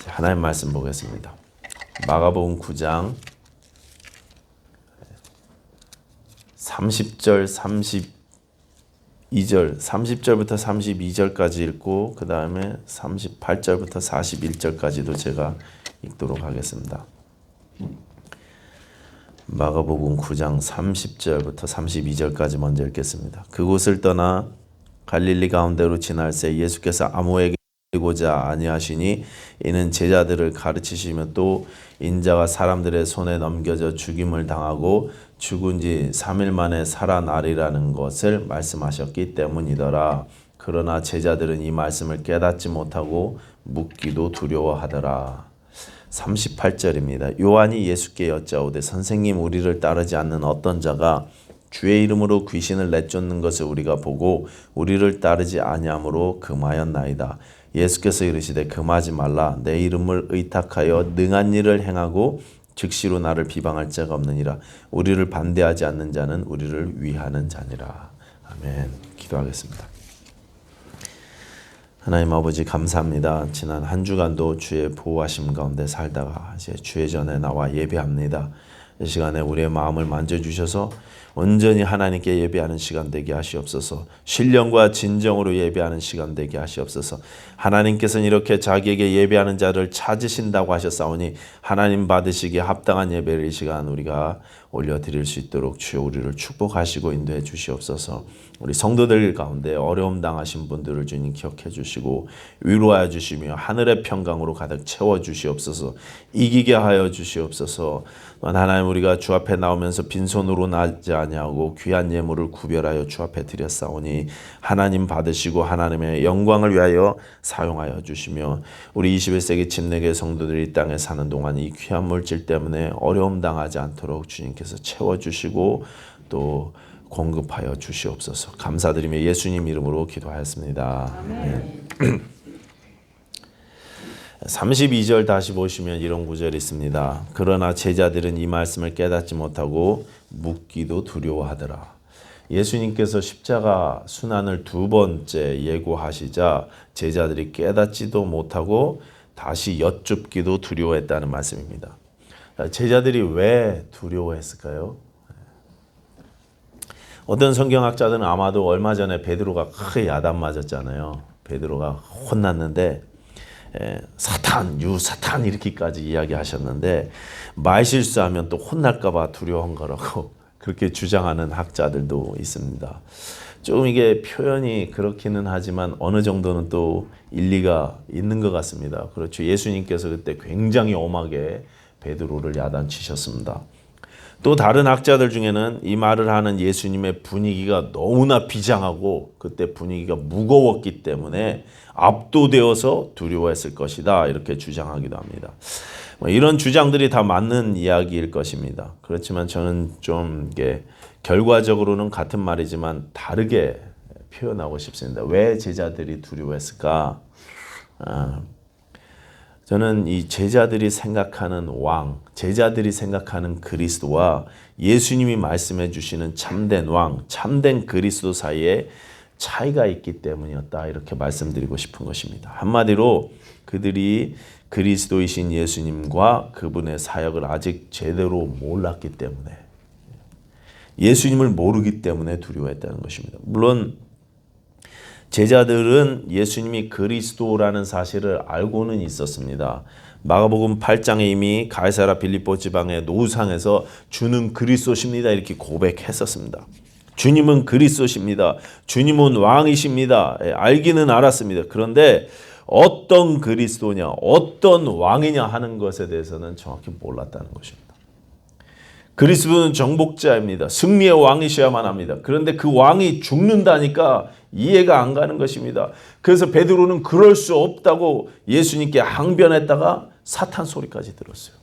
하나님 말씀 보겠습니다. 마가복음 9장 30절, 32절, 30절부터 32절까지 읽고 그 다음에 38절부터 41절까지도 제가 읽도록 하겠습니다. 마가복음 9장 30절부터 32절까지 먼저 읽겠습니다. 그곳을 떠나 갈릴리 가운데로 지날새 예수께서 아무에게 고자 아니하시니 이는 제자들을 가르치시며 또 인자가 사람들의 손에 넘겨져 죽임을 당하고 죽은 지 3일 만에 살아나리라는 것을 말씀하셨기 때문이더라. 그러나 제자들은 이 말씀을 깨닫지 못하고 묻기도 두려워하더라. 38절입니다. 요한이 예수께 여짜오되 선생님, 우리를 따르지 않는 어떤 자가 주의 이름으로 귀신을 내쫓는 것을 우리가 보고 우리를 따르지 아니함으로 금하였나이다. 예수께서 이르시되 금하지 말라. 내 이름을 의탁하여 능한 일을 행하고 즉시로 나를 비방할 자가 없느니라. 우리를 반대하지 않는 자는 우리를 위하는 자니라. 아멘. 기도하겠습니다. 하나님 아버지 감사합니다. 지난 한 주간도 주의 보호하심 가운데 살다가 이제 주의 전에 나와 예배합니다. 이 시간에 우리의 마음을 만져주셔서 온전히 하나님께 예배하는 시간 되게 하시옵소서. 신령과 진정으로 예배하는 시간 되게 하시옵소서. 하나님께서는 이렇게 자기에게 예배하는 자를 찾으신다고 하셨사오니 하나님 받으시기에 합당한 예배를 이 시간 우리가 올려드릴 수 있도록 주여 우리를 축복하시고 인도해 주시옵소서. 우리 성도들 가운데 어려움 당하신 분들을 주님 기억해 주시고 위로하여 주시며 하늘의 평강으로 가득 채워 주시옵소서. 이기게 하여 주시옵소서. 하나님, 우리가 주 앞에 나오면서 빈손으로 나지 아니하고 귀한 예물을 구별하여 주 앞에 드렸사오니 하나님 받으시고 하나님의 영광을 위하여 사용하여 주시며 우리 21세기 침례교회 성도들이 이 땅에 사는 동안 이 귀한 물질 때문에 어려움 당하지 않도록 주님께서 채워주시고 또 공급하여 주시옵소서. 감사드리며 예수님 이름으로 기도하였습니다. 아멘. 32절 다시 보시면 이런 구절이 있습니다. 그러나 제자들은 이 말씀을 깨닫지 못하고 묻기도 두려워하더라. 예수님께서 십자가 순환을 두 번째 예고하시자 제자들이 깨닫지도 못하고 다시 여쭙기도 두려워했다는 말씀입니다. 제자들이 왜 두려워했을까요? 어떤 성경학자들은 아마도 얼마 전에 베드로가 크게 야단 맞았잖아요. 베드로가 혼났는데 사탄, 유사탄 이렇게까지 이야기하셨는데 말실수하면 또 혼날까봐 두려운 거라고 그렇게 주장하는 학자들도 있습니다. 조금 이게 표현이 그렇기는 하지만 어느 정도는 또 일리가 있는 것 같습니다. 그렇죠. 예수님께서 그때 굉장히 엄하게 베드로를 야단치셨습니다. 또 다른 학자들 중에는 이 말을 하는 예수님의 분위기가 너무나 비장하고 그때 분위기가 무거웠기 때문에 압도되어서 두려워했을 것이다 이렇게 주장하기도 합니다. 이런 주장들이 다 맞는 이야기일 것입니다. 그렇지만 저는 좀 이게 결과적으로는 같은 말이지만 다르게 표현하고 싶습니다. 왜 제자들이 두려워했을까? 저는 이 제자들이 생각하는 왕, 제자들이 생각하는 그리스도와 예수님이 말씀해 주시는 참된 왕, 참된 그리스도 사이에 차이가 있기 때문이었다 이렇게 말씀드리고 싶은 것입니다. 한마디로 그들이 그리스도이신 예수님과 그분의 사역을 아직 제대로 몰랐기 때문에, 예수님을 모르기 때문에 두려워했다는 것입니다. 물론 제자들은 예수님이 그리스도라는 사실을 알고는 있었습니다. 마가복음 8장에 이미 가이사랴 빌립보 지방의 노상에서 주는 그리스도십니다 이렇게 고백했었습니다. 주님은 그리스도십니다. 주님은 왕이십니다. 알기는 알았습니다. 그런데 어떤 그리스도냐, 어떤 왕이냐 하는 것에 대해서는 정확히 몰랐다는 것입니다. 그리스도는 정복자입니다. 승리의 왕이셔야만 합니다. 그런데 그 왕이 죽는다니까 이해가 안 가는 것입니다. 그래서 베드로는 그럴 수 없다고 예수님께 항변했다가 사탄 소리까지 들었어요.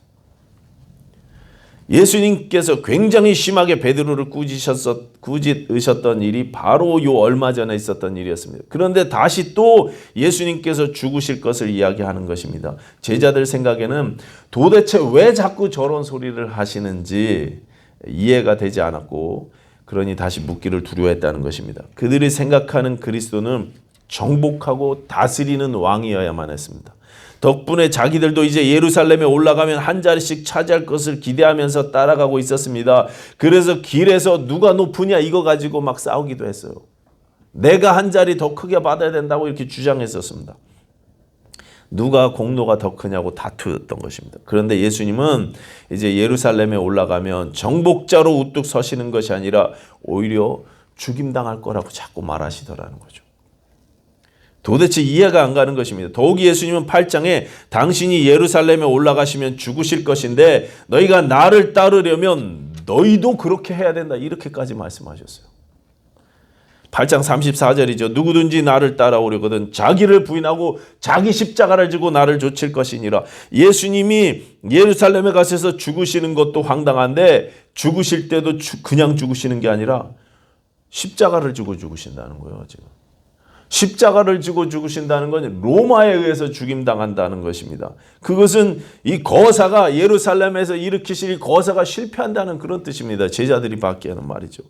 예수님께서 굉장히 심하게 베드로를 꾸짖으셨던 일이 바로 요 얼마 전에 있었던 일이었습니다. 그런데 다시 또 예수님께서 죽으실 것을 이야기하는 것입니다. 제자들 생각에는 도대체 왜 자꾸 저런 소리를 하시는지 이해가 되지 않았고 그러니 다시 묻기를 두려워했다는 것입니다. 그들이 생각하는 그리스도는 정복하고 다스리는 왕이어야만 했습니다. 덕분에 자기들도 이제 예루살렘에 올라가면 한 자리씩 차지할 것을 기대하면서 따라가고 있었습니다. 그래서 길에서 누가 높으냐 이거 가지고 막 싸우기도 했어요. 내가 한 자리 더 크게 받아야 된다고 이렇게 주장했었습니다. 누가 공로가 더 크냐고 다투었던 것입니다. 그런데 예수님은 이제 예루살렘에 올라가면 정복자로 우뚝 서시는 것이 아니라 오히려 죽임당할 거라고 자꾸 말하시더라는 거죠. 도대체 이해가 안 가는 것입니다. 더욱이 예수님은 8장에 당신이 예루살렘에 올라가시면 죽으실 것인데 너희가 나를 따르려면 너희도 그렇게 해야 된다. 이렇게까지 말씀하셨어요. 8장 34절이죠. 누구든지 나를 따라오려거든 자기를 부인하고 자기 십자가를 지고 나를 좇을 것이니라. 예수님이 예루살렘에 가셔서 죽으시는 것도 황당한데 죽으실 때도 그냥 죽으시는 게 아니라 십자가를 지고 죽으신다는 거예요. 지금. 십자가를 지고 죽으신다는 건 로마에 의해서 죽임당한다는 것입니다. 그것은 이 거사가 예루살렘에서 일으키실 거사가 실패한다는 그런 뜻입니다. 제자들이 받기에는 말이죠.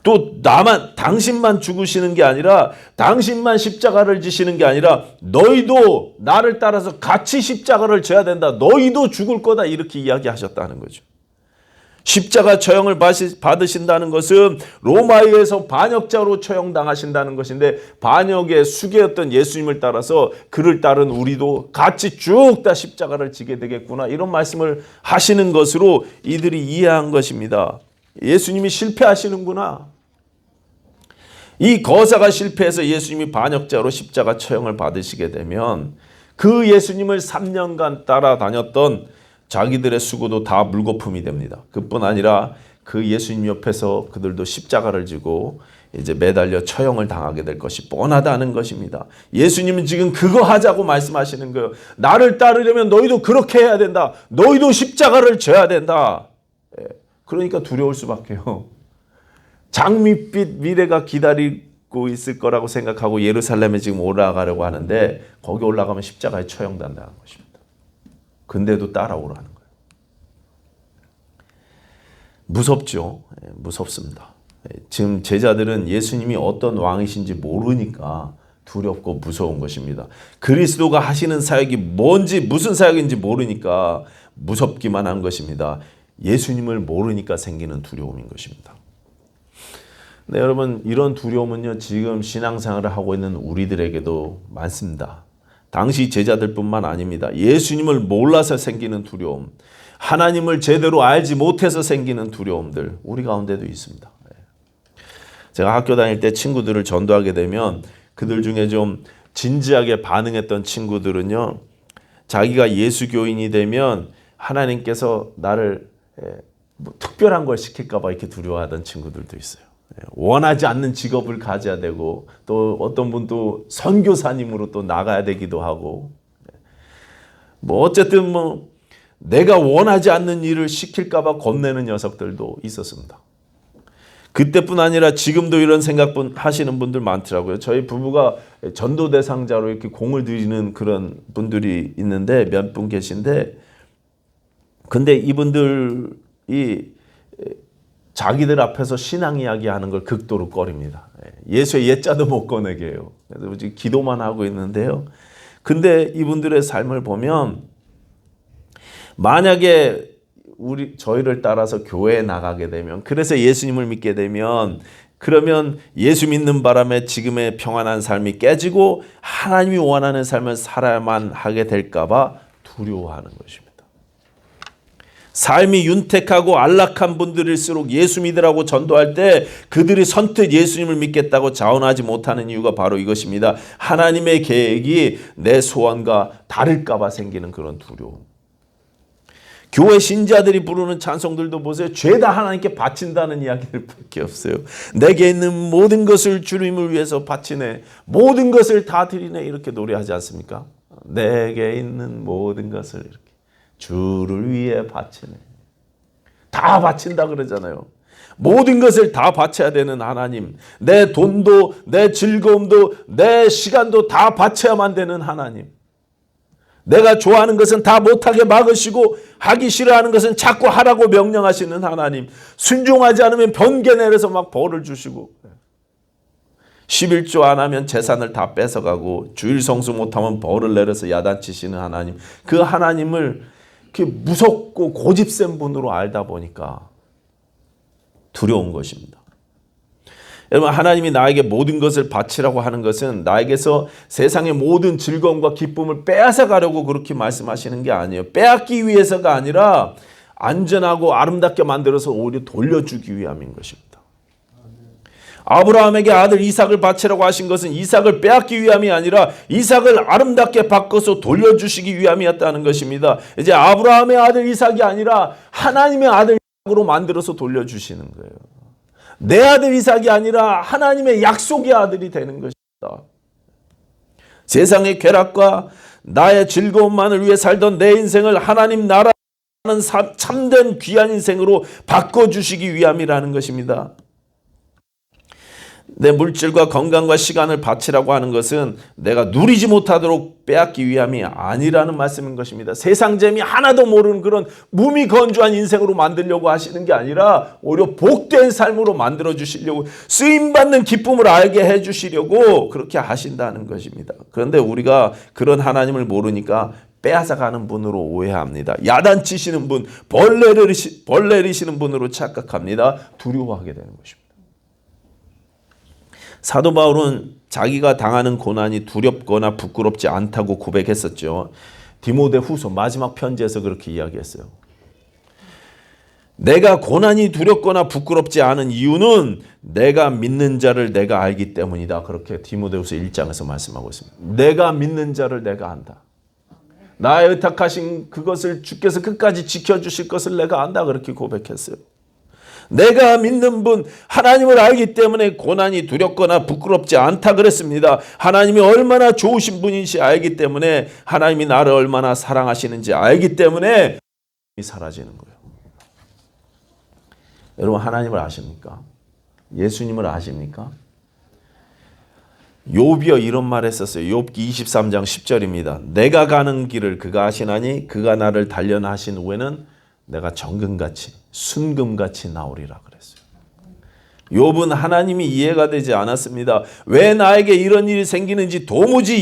또 당신만 죽으시는 게 아니라 당신만 십자가를 지시는 게 아니라 너희도 나를 따라서 같이 십자가를 져야 된다. 너희도 죽을 거다. 이렇게 이야기하셨다는 거죠. 십자가 처형을 받으신다는 것은 로마에 의해서 반역자로 처형당하신다는 것인데 반역의 수괴였던 예수님을 따라서 그를 따른 우리도 같이 쭉 다 십자가를 지게 되겠구나. 이런 말씀을 하시는 것으로 이들이 이해한 것입니다. 예수님이 실패하시는구나. 이 거사가 실패해서 예수님이 반역자로 십자가 처형을 받으시게 되면 그 예수님을 3년간 따라다녔던 자기들의 수고도 다 물거품이 됩니다. 그뿐 아니라 그 예수님 옆에서 그들도 십자가를 지고 이제 매달려 처형을 당하게 될 것이 뻔하다는 것입니다. 예수님은 지금 그거 하자고 말씀하시는 거예요. 나를 따르려면 너희도 그렇게 해야 된다. 너희도 십자가를 져야 된다. 그러니까 두려울 수밖에요. 장밋빛 미래가 기다리고 있을 거라고 생각하고 예루살렘에 지금 올라가려고 하는데 거기 올라가면 십자가에 처형된다는 것입니다. 근데도 따라오라는 거예요. 무섭죠. 무섭습니다. 지금 제자들은 예수님이 어떤 왕이신지 모르니까 두렵고 무서운 것입니다. 그리스도가 하시는 사역이 뭔지 무슨 사역인지 모르니까 무섭기만 한 것입니다. 예수님을 모르니까 생기는 두려움인 것입니다. 네, 여러분 이런 두려움은요 지금 신앙생활을 하고 있는 우리들에게도 많습니다. 당시 제자들뿐만 아닙니다. 예수님을 몰라서 생기는 두려움, 하나님을 제대로 알지 못해서 생기는 두려움들 우리 가운데도 있습니다. 제가 학교 다닐 때 친구들을 전도하게 되면 그들 중에 좀 진지하게 반응했던 친구들은요 자기가 예수교인이 되면 하나님께서 나를 뭐 특별한 걸 시킬까 봐 이렇게 두려워하던 친구들도 있어요. 원하지 않는 직업을 가져야 되고 또 어떤 분도 선교사님으로 또 나가야 되기도 하고 뭐 어쨌든 뭐 내가 원하지 않는 일을 시킬까 봐 겁내는 녀석들도 있었습니다. 그때뿐 아니라 지금도 이런 생각 하시는 분들 많더라고요. 저희 부부가 전도 대상자로 이렇게 공을 들이는 그런 분들이 있는데 몇 분 계신데 근데 이분들이 자기들 앞에서 신앙 이야기하는 걸 극도로 꺼립니다. 예수의 옛자도 못 꺼내게 해요. 그래서 지금 기도만 하고 있는데요. 근데 이분들의 삶을 보면 만약에 저희를 따라서 교회에 나가게 되면 그래서 예수님을 믿게 되면 그러면 예수 믿는 바람에 지금의 평안한 삶이 깨지고 하나님이 원하는 삶을 살아야만 하게 될까 봐 두려워하는 것입니다. 삶이 윤택하고 안락한 분들일수록 예수 믿으라고 전도할 때 그들이 선뜻 예수님을 믿겠다고 자원하지 못하는 이유가 바로 이것입니다. 하나님의 계획이 내 소원과 다를까 봐 생기는 그런 두려움. 교회 신자들이 부르는 찬송들도 보세요. 죄다 하나님께 바친다는 이야기들밖에 없어요. 내게 있는 모든 것을 주님을 위해서 바치네. 모든 것을 다 드리네. 이렇게 노래하지 않습니까? 내게 있는 모든 것을 이렇게 주를 위해 바치네. 다 바친다 그러잖아요. 모든 것을 다 바쳐야 되는 하나님. 내 돈도 내 즐거움도 내 시간도 다 바쳐야만 되는 하나님. 내가 좋아하는 것은 다 못하게 막으시고 하기 싫어하는 것은 자꾸 하라고 명령하시는 하나님. 순종하지 않으면 번개 내려서 막 벌을 주시고 11조 안 하면 재산을 다 뺏어가고 주일 성수 못하면 벌을 내려서 야단치시는 하나님, 그 하나님을 이렇게 무섭고 고집센 분으로 알다 보니까 두려운 것입니다. 여러분, 하나님이 나에게 모든 것을 바치라고 하는 것은 나에게서 세상의 모든 즐거움과 기쁨을 빼앗아 가려고 그렇게 말씀하시는 게 아니에요. 빼앗기 위해서가 아니라 안전하고 아름답게 만들어서 오히려 돌려주기 위함인 것입니다. 아브라함에게 아들 이삭을 바치라고 하신 것은 이삭을 빼앗기 위함이 아니라 이삭을 아름답게 바꿔서 돌려주시기 위함이었다는 것입니다. 이제 아브라함의 아들 이삭이 아니라 하나님의 아들 이삭으로 만들어서 돌려주시는 거예요. 내 아들 이삭이 아니라 하나님의 약속의 아들이 되는 것입니다. 세상의 쾌락과 나의 즐거움만을 위해 살던 내 인생을 하나님 나라는 참된 귀한 인생으로 바꿔주시기 위함이라는 것입니다. 내 물질과 건강과 시간을 바치라고 하는 것은 내가 누리지 못하도록 빼앗기 위함이 아니라는 말씀인 것입니다. 세상 재미 하나도 모르는 그런 무미건조한 인생으로 만들려고 하시는 게 아니라 오히려 복된 삶으로 만들어 주시려고, 쓰임받는 기쁨을 알게 해 주시려고 그렇게 하신다는 것입니다. 그런데 우리가 그런 하나님을 모르니까 빼앗아가는 분으로 오해합니다. 야단치시는 분, 벌 내리시는 분으로 착각합니다. 두려워하게 되는 것입니다. 사도 바울은 자기가 당하는 고난이 두렵거나 부끄럽지 않다고 고백했었죠. 디모데후서 마지막 편지에서 그렇게 이야기했어요. 내가 고난이 두렵거나 부끄럽지 않은 이유는 내가 믿는 자를 내가 알기 때문이다. 그렇게 디모데후서 1장에서 말씀하고 있습니다. 내가 믿는 자를 내가 안다. 나의 의탁하신 그것을 주께서 끝까지 지켜주실 것을 내가 안다. 그렇게 고백했어요. 내가 믿는 분, 하나님을 알기 때문에 고난이 두렵거나 부끄럽지 않다 그랬습니다. 하나님이 얼마나 좋으신 분인지 알기 때문에, 하나님이 나를 얼마나 사랑하시는지 알기 때문에 사라지는 거예요. 여러분, 하나님을 아십니까? 예수님을 아십니까? 욥이여 이런 말 했었어요. 욥기 23장 10절입니다. 내가 가는 길을 그가 아시나니 그가 나를 단련하신 후에는 내가 정금같이 순금같이 나오리라 그랬어요. 욥은 하나님이 이해가 되지 않았습니다. 왜 나에게 이런 일이 생기는지 도무지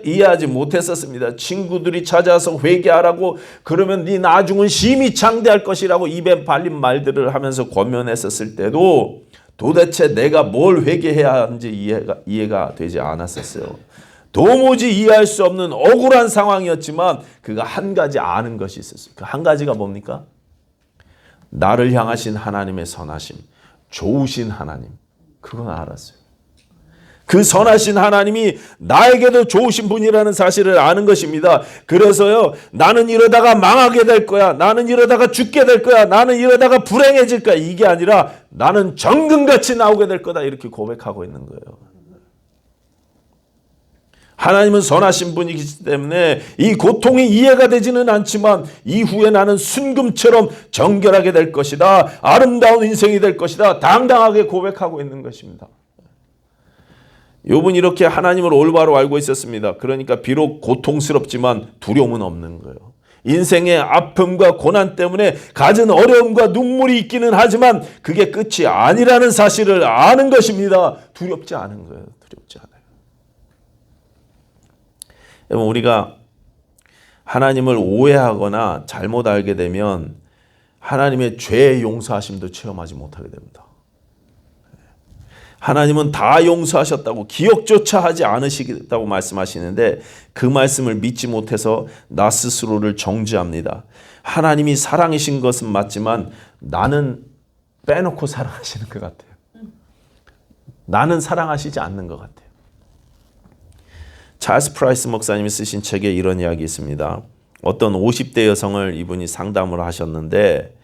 이해하지 못했었습니다. 친구들이 찾아서 회개하라고 그러면 네 나중은 심히 창대할 것이라고 입에 발린 말들을 하면서 권면했었을 때도 도대체 내가 뭘 회개해야 하는지 이해가 되지 않았었어요. 도무지 이해할 수 없는 억울한 상황이었지만 그가 한 가지 아는 것이 있었어요. 그 한 가지가 뭡니까? 나를 향하신 하나님의 선하심, 좋으신 하나님, 그건 알았어요. 그 선하신 하나님이 나에게도 좋으신 분이라는 사실을 아는 것입니다. 그래서요, 나는 이러다가 망하게 될 거야, 나는 이러다가 죽게 될 거야, 나는 이러다가 불행해질 거야, 이게 아니라 나는 정금같이 나오게 될 거다, 이렇게 고백하고 있는 거예요. 하나님은 선하신 분이기 때문에 이 고통이 이해가 되지는 않지만 이후에 나는 순금처럼 정결하게 될 것이다. 아름다운 인생이 될 것이다. 당당하게 고백하고 있는 것입니다. 욥은 이렇게 하나님을 올바로 알고 있었습니다. 그러니까 비록 고통스럽지만 두려움은 없는 거예요. 인생의 아픔과 고난 때문에 갖은 어려움과 눈물이 있기는 하지만 그게 끝이 아니라는 사실을 아는 것입니다. 두렵지 않은 거예요. 두렵지 않아요. 여러분, 우리가 하나님을 오해하거나 잘못 알게 되면 하나님의 죄의 용서하심도 체험하지 못하게 됩니다. 하나님은 다 용서하셨다고, 기억조차 하지 않으시겠다고 말씀하시는데 그 말씀을 믿지 못해서 나 스스로를 정죄합니다. 하나님이 사랑이신 것은 맞지만 나는 빼놓고 사랑하시는 것 같아요. 나는 사랑하시지 않는 것 같아요. 찰스 프라이스 목사님이 쓰신 책에 이런 이야기 있습니다. 어떤 50대 여성을 이분이 상담을 하셨는데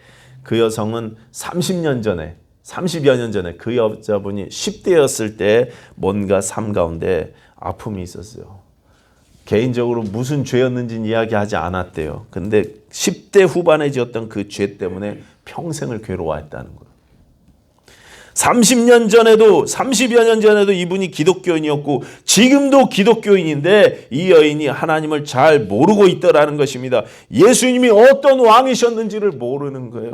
그 여성은 30년 전에, 30여 년 전에 그 여자분이 10대였을 때 뭔가 삶 가운데 아픔이 있었어요. 개인적으로 무슨 죄였는지는 이야기하지 않았대요. 근데 10대 후반에 지었던 그 죄 때문에 평생을 괴로워했다는 거예요. 30년 전에도, 30여 년 전에도 이분이 기독교인이었고 지금도 기독교인인데 이 여인이 하나님을 잘 모르고 있더라는 것입니다. 예수님이 어떤 왕이셨는지를 모르는 거예요.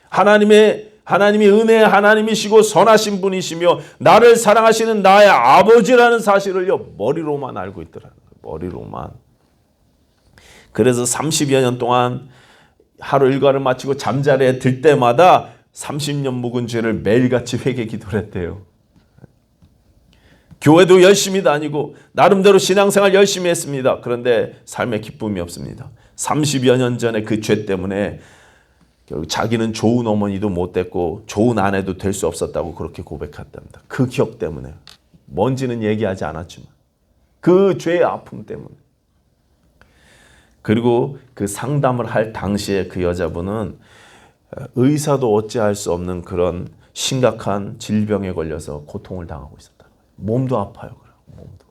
하나님의 하나님이 은혜의 하나님이시고 선하신 분이시며 나를 사랑하시는 나의 아버지라는 사실을요 머리로만 알고 있더라는 거예요. 머리로만. 그래서 30여 년 동안 하루 일과를 마치고 잠자리에 들 때마다 30년 묵은 죄를 매일같이 회개 기도를 했대요. 교회도 열심히 다니고 나름대로 신앙생활 열심히 했습니다. 그런데 삶에 기쁨이 없습니다. 30여 년 전에 그 죄 때문에 결국 자기는 좋은 어머니도 못 됐고 좋은 아내도 될 수 없었다고 그렇게 고백했답니다. 그 기억 때문에. 뭔지는 얘기하지 않았지만 그 죄의 아픔 때문에. 그리고 그 상담을 할 당시에 그 여자분은 의사도 어찌할 수 없는 그런 심각한 질병에 걸려서 고통을 당하고 있었다. 몸도 아파요. 몸도.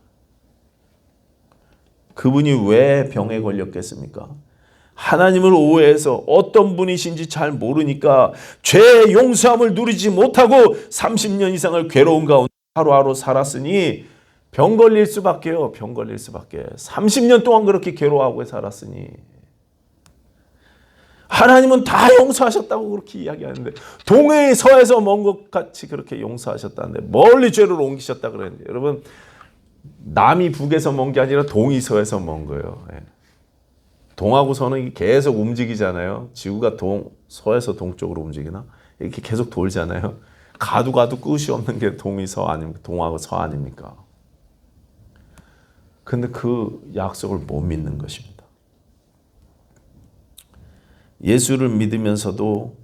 그분이 왜 병에 걸렸겠습니까? 하나님을 오해해서 어떤 분이신지 잘 모르니까 죄의 용서함을 누리지 못하고 30년 이상을 괴로운 가운데 하루하루 살았으니 병 걸릴 수밖에요. 병 걸릴 수밖에. 30년 동안 그렇게 괴로워하고 살았으니 하나님은 다 용서하셨다고 그렇게 이야기하는데 동의 서에서 먼 것 같이 그렇게 용서하셨다는데 멀리 죄를 옮기셨다 그랬는데 여러분 남이 북에서 먼 게 아니라 동이 서에서 먼 거예요. 동하고 서는 계속 움직이잖아요. 지구가 서에서 동쪽으로 움직이나? 이렇게 계속 돌잖아요. 가도 끝이 없는 게 동이 서 아닙니까? 동하고 서 아닙니까? 근데 그 약속을 못 믿는 것입니다. 예수를 믿으면서도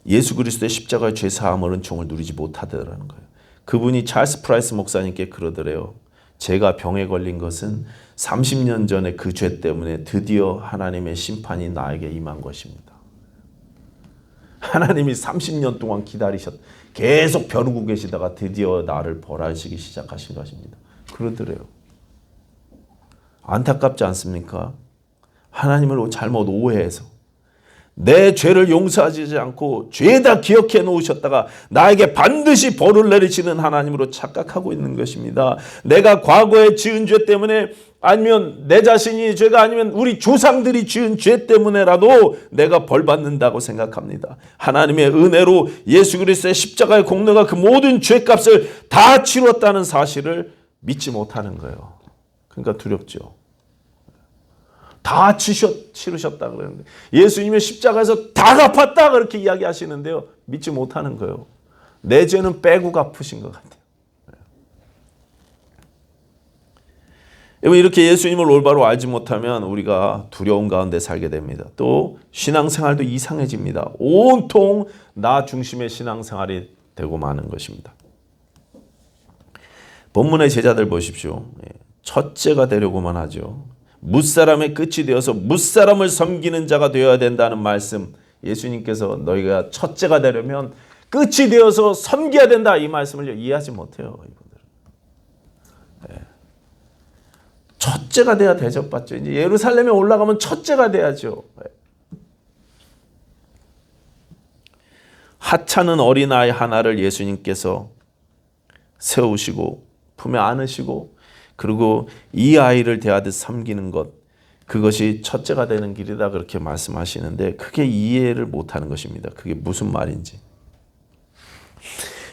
예수 그리스도의 십자가의 죄사함을 은총을 누리지 못하더라는 거예요. 그분이 찰스 프라이스 목사님께 그러더래요. 제가 병에 걸린 것은 30년 전에 그 죄 때문에 드디어 하나님의 심판이 나에게 임한 것입니다. 하나님이 30년 동안 계속 벼르고 계시다가 드디어 나를 벌하시기 시작하신 것입니다. 그러더래요. 안타깝지 않습니까? 하나님을 잘못 오해해서 내 죄를 용서하지 않고 죄다 기억해 놓으셨다가 나에게 반드시 벌을 내리시는 하나님으로 착각하고 있는 것입니다. 내가 과거에 지은 죄 때문에 아니면 내 자신이 죄가 아니면 우리 조상들이 지은 죄 때문에라도 내가 벌 받는다고 생각합니다. 하나님의 은혜로 예수 그리스도의 십자가의 공로가 그 모든 죄값을 다 치렀다는 사실을 믿지 못하는 거예요. 그러니까 두렵죠. 다 치르셨다 그러는데 예수님의 십자가에서 다 갚았다 그렇게 이야기하시는데요. 믿지 못하는 거예요. 내 죄는 빼고 갚으신 것 같아요. 이렇게 예수님을 올바로 알지 못하면 우리가 두려움 가운데 살게 됩니다. 또 신앙생활도 이상해집니다. 온통 나 중심의 신앙생활이 되고 마는 것입니다. 본문의 제자들 보십시오. 첫째가 되려고만 하죠. 뭇사람의 끝이 되어서 뭇사람을 섬기는 자가 되어야 된다는 말씀, 예수님께서 너희가 첫째가 되려면 끝이 되어서 섬겨야 된다 이 말씀을 이해하지 못해요. 이분들은. 첫째가 돼야 대접받죠. 이제 예루살렘에 올라가면 첫째가 돼야죠. 하찮은 어린아이 하나를 예수님께서 세우시고 품에 안으시고 그리고 이 아이를 대하듯 섬기는 것, 그것이 첫째가 되는 길이다 그렇게 말씀하시는데 크게 이해를 못하는 것입니다. 그게 무슨 말인지.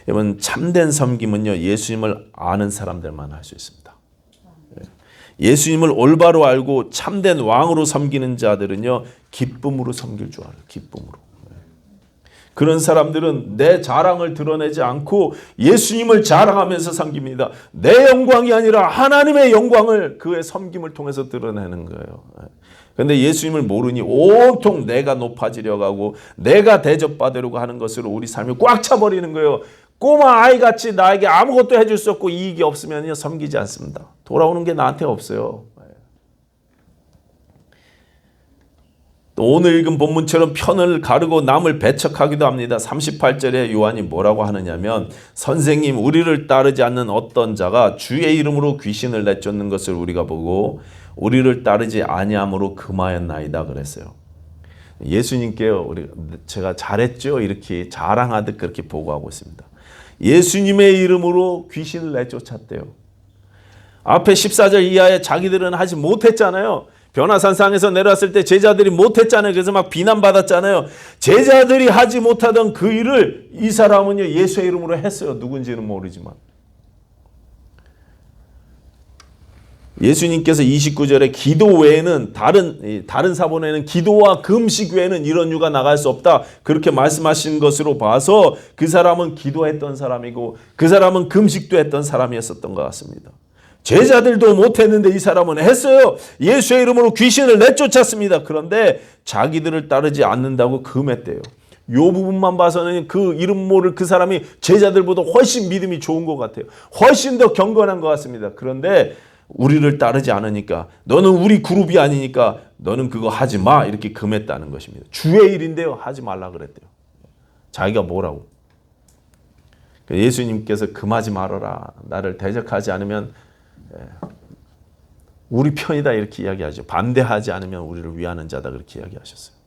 여러분 참된 섬김은요 예수님을 아는 사람들만 할 수 있습니다. 예수님을 올바로 알고 참된 왕으로 섬기는 자들은요 기쁨으로 섬길 줄 알아요. 기쁨으로. 그런 사람들은 내 자랑을 드러내지 않고 예수님을 자랑하면서 섬깁니다. 내 영광이 아니라 하나님의 영광을 그의 섬김을 통해서 드러내는 거예요. 그런데 예수님을 모르니 온통 내가 높아지려고 하고 내가 대접받으려고 하는 것으로 우리 삶이 꽉 차버리는 거예요. 꼬마 아이같이 나에게 아무것도 해줄 수 없고 이익이 없으면 섬기지 않습니다. 돌아오는 게 나한테 없어요. 오늘 읽은 본문처럼 편을 가르고 남을 배척하기도 합니다. 38절에 요한이 뭐라고 하느냐면 선생님 우리를 따르지 않는 어떤 자가 주의 이름으로 귀신을 내쫓는 것을 우리가 보고 우리를 따르지 아니함으로 금하였나이다 그랬어요. 예수님께요 제가 잘했죠 이렇게 자랑하듯 그렇게 보고하고 있습니다. 예수님의 이름으로 귀신을 내쫓았대요. 앞에 14절 이하에 자기들은 하지 못했잖아요. 변화산상에서 내려왔을 때 제자들이 못했잖아요. 그래서 막 비난받았잖아요. 제자들이 하지 못하던 그 일을 이 사람은요 예수의 이름으로 했어요. 누군지는 모르지만. 예수님께서 29절에 기도 외에는 다른 사본에는 기도와 금식 외에는 이런 유가 나갈 수 없다. 그렇게 말씀하신 것으로 봐서 그 사람은 기도했던 사람이고 그 사람은 금식도 했던 사람이었었던 것 같습니다. 제자들도 못했는데 이 사람은 했어요. 예수의 이름으로 귀신을 내쫓았습니다. 그런데 자기들을 따르지 않는다고 금했대요. 이 부분만 봐서는 그 이름 모를 그 사람이 제자들보다 훨씬 믿음이 좋은 것 같아요. 훨씬 더 경건한 것 같습니다. 그런데 우리를 따르지 않으니까, 너는 우리 그룹이 아니니까 너는 그거 하지 마, 이렇게 금했다는 것입니다. 주의 일인데요, 하지 말라 그랬대요. 자기가 뭐라고. 예수님께서 금하지 말아라, 나를 대적하지 않으면 우리 편이다, 이렇게 이야기하죠. 반대하지 않으면 우리를 위하는 자다, 그렇게 이야기하셨어요.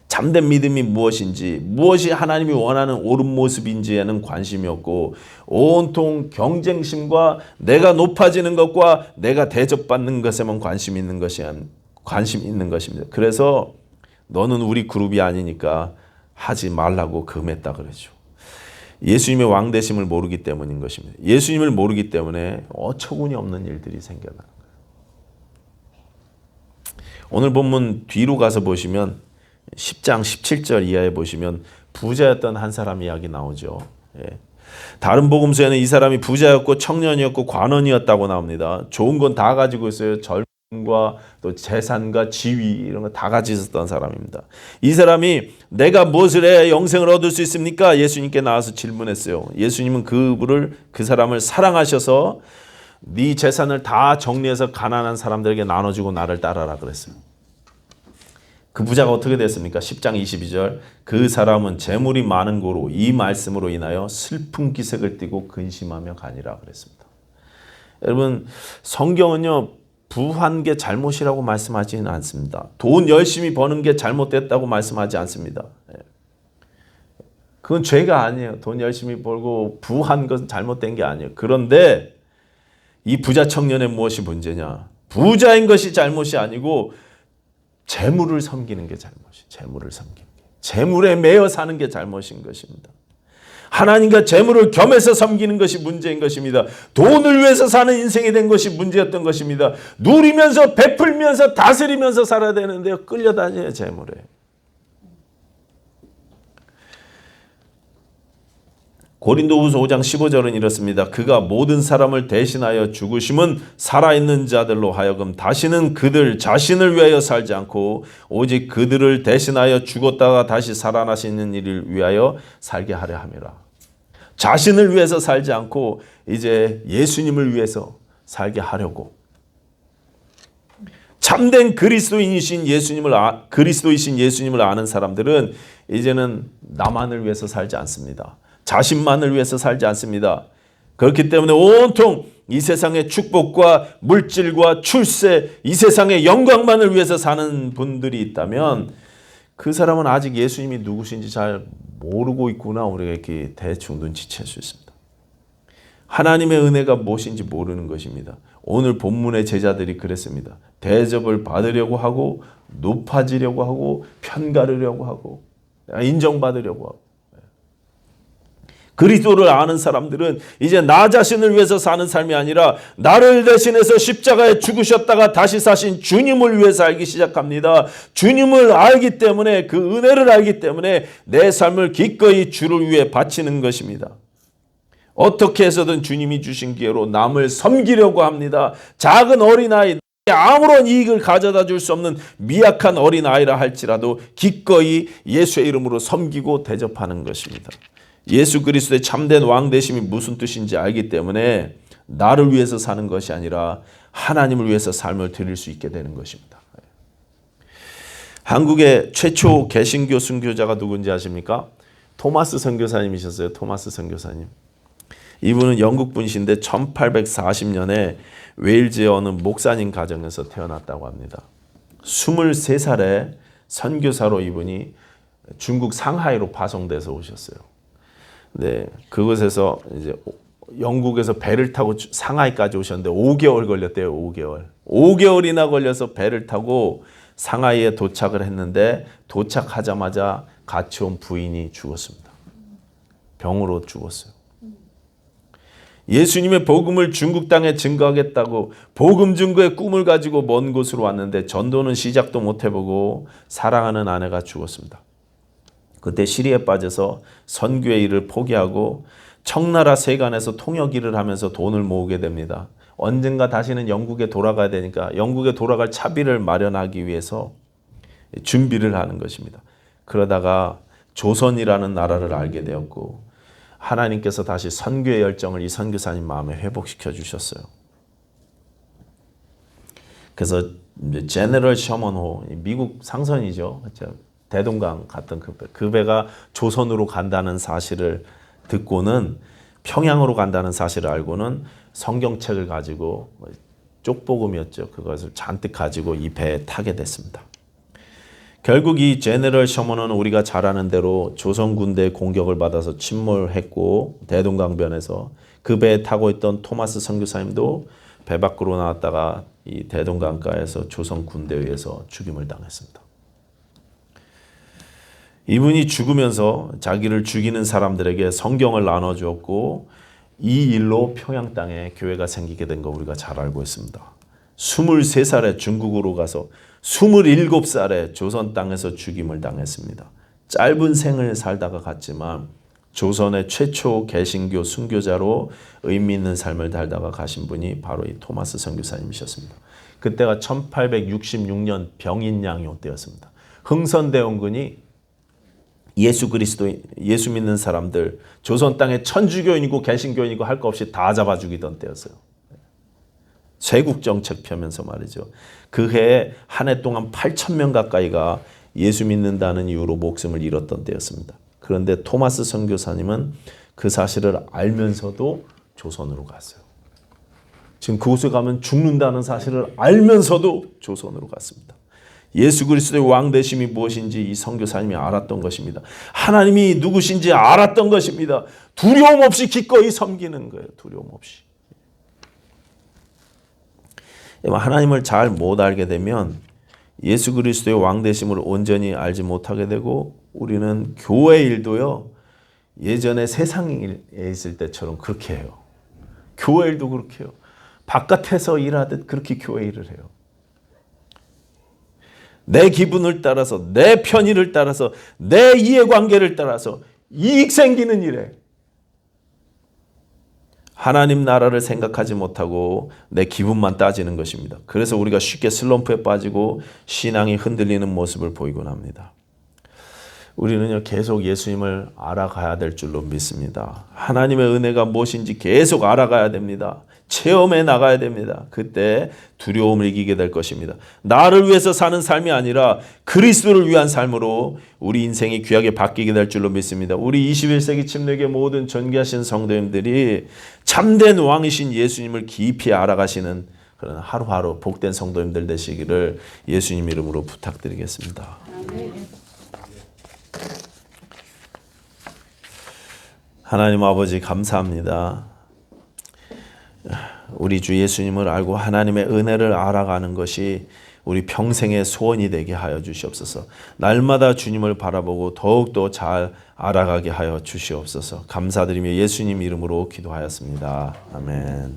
참된 믿음이 무엇인지, 무엇이 하나님이 원하는 옳은 모습인지에는 관심이 없고 온통 경쟁심과 내가 높아지는 것과 내가 대접받는 것에만 관심 있는 것입니다. 그래서 너는 우리 그룹이 아니니까 하지 말라고 금했다 그러죠. 예수님의 왕되심을 모르기 때문인 것입니다. 예수님을 모르기 때문에 어처구니 없는 일들이 생겨나는 거예요. 오늘 본문 뒤로 가서 보시면 10장 17절 이하에 보시면 부자였던 한 사람 이야기 나오죠. 예. 다른 복음서에는 이 사람이 부자였고 청년이었고 관원이었다고 나옵니다. 좋은 건 다 가지고 있어요. 젊음과 또 재산과 지위 이런 거 다 가지고 있었던 사람입니다. 이 사람이 내가 무엇을 해야 영생을 얻을 수 있습니까? 예수님께 나와서 질문했어요. 예수님은 그 사람을 사랑하셔서 네 재산을 다 정리해서 가난한 사람들에게 나눠주고 나를 따라라 그랬어요. 그 부자가 어떻게 됐습니까? 10장 22절 그 사람은 재물이 많은 고로 이 말씀으로 인하여 슬픈 기색을 띠고 근심하며 가니라 그랬습니다. 여러분, 성경은요 부한 게 잘못이라고 말씀하지는 않습니다. 돈 열심히 버는 게 잘못됐다고 말씀하지 않습니다. 그건 죄가 아니에요. 돈 열심히 벌고 부한 것은 잘못된 게 아니에요. 그런데 이 부자 청년의 무엇이 문제냐? 부자인 것이 잘못이 아니고 재물을 섬기는 게 잘못이, 재물을 섬기는 게, 재물에 매여 사는 게 잘못인 것입니다. 하나님과 재물을 겸해서 섬기는 것이 문제인 것입니다. 돈을 위해서 사는 인생이 된 것이 문제였던 것입니다. 누리면서 베풀면서 다스리면서 살아야 되는데요, 끌려다녀요 재물에. 고린도후서 5장 15절은 이렇습니다. 그가 모든 사람을 대신하여 죽으심은 살아있는 자들로 하여금 다시는 그들 자신을 위하여 살지 않고 오직 그들을 대신하여 죽었다가 다시 살아나시는 일을 위하여 살게 하려 함이라. 자신을 위해서 살지 않고 이제 예수님을 위해서 살게 하려고. 참된 그리스도이신 예수님을 아는 사람들은 이제는 나만을 위해서 살지 않습니다. 자신만을 위해서 살지 않습니다. 그렇기 때문에 온통 이 세상의 축복과 물질과 출세, 이 세상의 영광만을 위해서 사는 분들이 있다면 그 사람은 아직 예수님이 누구신지 잘 모르고 있구나, 우리가 이렇게 대충 눈치챌 수 있습니다. 하나님의 은혜가 무엇인지 모르는 것입니다. 오늘 본문의 제자들이 그랬습니다. 대접을 받으려고 하고 높아지려고 하고 편가르려고 하고 인정받으려고 하고. 그리스도를 아는 사람들은 이제 나 자신을 위해서 사는 삶이 아니라 나를 대신해서 십자가에 죽으셨다가 다시 사신 주님을 위해서 살기 시작합니다. 주님을 알기 때문에, 그 은혜를 알기 때문에 내 삶을 기꺼이 주를 위해 바치는 것입니다. 어떻게 해서든 주님이 주신 기회로 남을 섬기려고 합니다. 작은 어린아이, 아무런 이익을 가져다 줄 수 없는 미약한 어린아이라 할지라도 기꺼이 예수의 이름으로 섬기고 대접하는 것입니다. 예수 그리스도의 참된 왕되심이 무슨 뜻인지 알기 때문에 나를 위해서 사는 것이 아니라 하나님을 위해서 삶을 드릴 수 있게 되는 것입니다. 한국의 최초 개신교 순교자가 누군지 아십니까? 토마스 선교사님이셨어요. 토마스 선교사님. 이분은 영국 분이신데 1840년에 웨일즈의 어느 목사님 가정에서 태어났다고 합니다. 23살에 선교사로 이분이 중국 상하이로 파송돼서 오셨어요. 네, 그곳에서 이제 영국에서 배를 타고 상하이까지 오셨는데 5개월 걸렸대요. 5개월. 5개월이나 걸려서 배를 타고 상하이에 도착을 했는데 도착하자마자 같이 온 부인이 죽었습니다. 병으로 죽었어요. 예수님의 복음을 중국 땅에 증거하겠다고 복음 증거의 꿈을 가지고 먼 곳으로 왔는데 전도는 시작도 못 해보고 사랑하는 아내가 죽었습니다. 그때 시리에 빠져서 선교의 일을 포기하고 청나라 세관에서 통역 일을 하면서 돈을 모으게 됩니다. 언젠가 다시는 영국에 돌아가야 되니까 영국에 돌아갈 차비를 마련하기 위해서 준비를 하는 것입니다. 그러다가 조선이라는 나라를 알게 되었고 하나님께서 다시 선교의 열정을 이 선교사님 마음에 회복시켜 주셨어요. 그래서 제너럴 셔먼호, 미국 상선이죠. 대동강 갔던 그 배가 조선으로 간다는 사실을 듣고는 평양으로 간다는 사실을 알고는 성경책을 가지고 쪽복음이었죠. 그것을 잔뜩 가지고 이 배에 타게 됐습니다. 결국 이 제너럴 셔먼은 우리가 잘 아는 대로 조선 군대의 공격을 받아서 침몰했고 대동강변에서 그 배에 타고 있던 토마스 선교사님도 배 밖으로 나왔다가 이 대동강가에서 조선 군대에 의해서 죽임을 당했습니다. 이분이 죽으면서 자기를 죽이는 사람들에게 성경을 나눠주었고 이 일로 평양 땅에 교회가 생기게 된 거 우리가 잘 알고 있습니다. 23살에 중국으로 가서 27살에 조선 땅에서 죽임을 당했습니다. 짧은 생을 살다가 갔지만 조선의 최초 개신교 순교자로 의미 있는 삶을 살다가 가신 분이 바로 이 토마스 선교사님이셨습니다. 그때가 1866년 병인양요 때였습니다. 흥선대원군이 예수 그리스도, 예수 믿는 사람들, 조선 땅에 천주교인이고 개신교인이고 할 것 없이 다 잡아 죽이던 때였어요. 쇄국 정책 펴면서 말이죠. 그 해에 한 해 동안 8,000명 가까이가 예수 믿는다는 이유로 목숨을 잃었던 때였습니다. 그런데 토마스 선교사님은 그 사실을 알면서도 조선으로 갔어요. 지금 그곳에 가면 죽는다는 사실을 알면서도 조선으로 갔습니다. 예수 그리스도의 왕되심이 무엇인지 이 선교사님이 알았던 것입니다. 하나님이 누구신지 알았던 것입니다. 두려움 없이 기꺼이 섬기는 거예요. 두려움 없이. 하나님을 잘 못 알게 되면 예수 그리스도의 왕되심을 온전히 알지 못하게 되고 우리는 교회 일도요. 예전에 세상에 있을 때처럼 그렇게 해요. 교회 일도 그렇게 해요. 바깥에서 일하듯 그렇게 교회 일을 해요. 내 기분을 따라서 내 편의를 따라서 내 이해관계를 따라서 이익 생기는 일에 하나님 나라를 생각하지 못하고 내 기분만 따지는 것입니다. 그래서 우리가 쉽게 슬럼프에 빠지고 신앙이 흔들리는 모습을 보이곤 합니다. 우리는요 계속 예수님을 알아가야 될 줄로 믿습니다. 하나님의 은혜가 무엇인지 계속 알아가야 됩니다. 체험해 나가야 됩니다. 그때 두려움을 이기게 될 것입니다. 나를 위해서 사는 삶이 아니라 그리스도를 위한 삶으로 우리 인생이 귀하게 바뀌게 될 줄로 믿습니다. 우리 21세기 침례교회 모든 존귀하신 성도님들이 참된 왕이신 예수님을 깊이 알아가시는 그런 하루하루 복된 성도님들 되시기를 예수님 이름으로 부탁드리겠습니다. 하나님 아버지 감사합니다. 우리 주 예수님을 알고 하나님의 은혜를 알아가는 것이 우리 평생의 소원이 되게 하여 주시옵소서. 날마다 주님을 바라보고 더욱더 잘 알아가게 하여 주시옵소서. 감사드리며 예수님 이름으로 기도하였습니다. 아멘.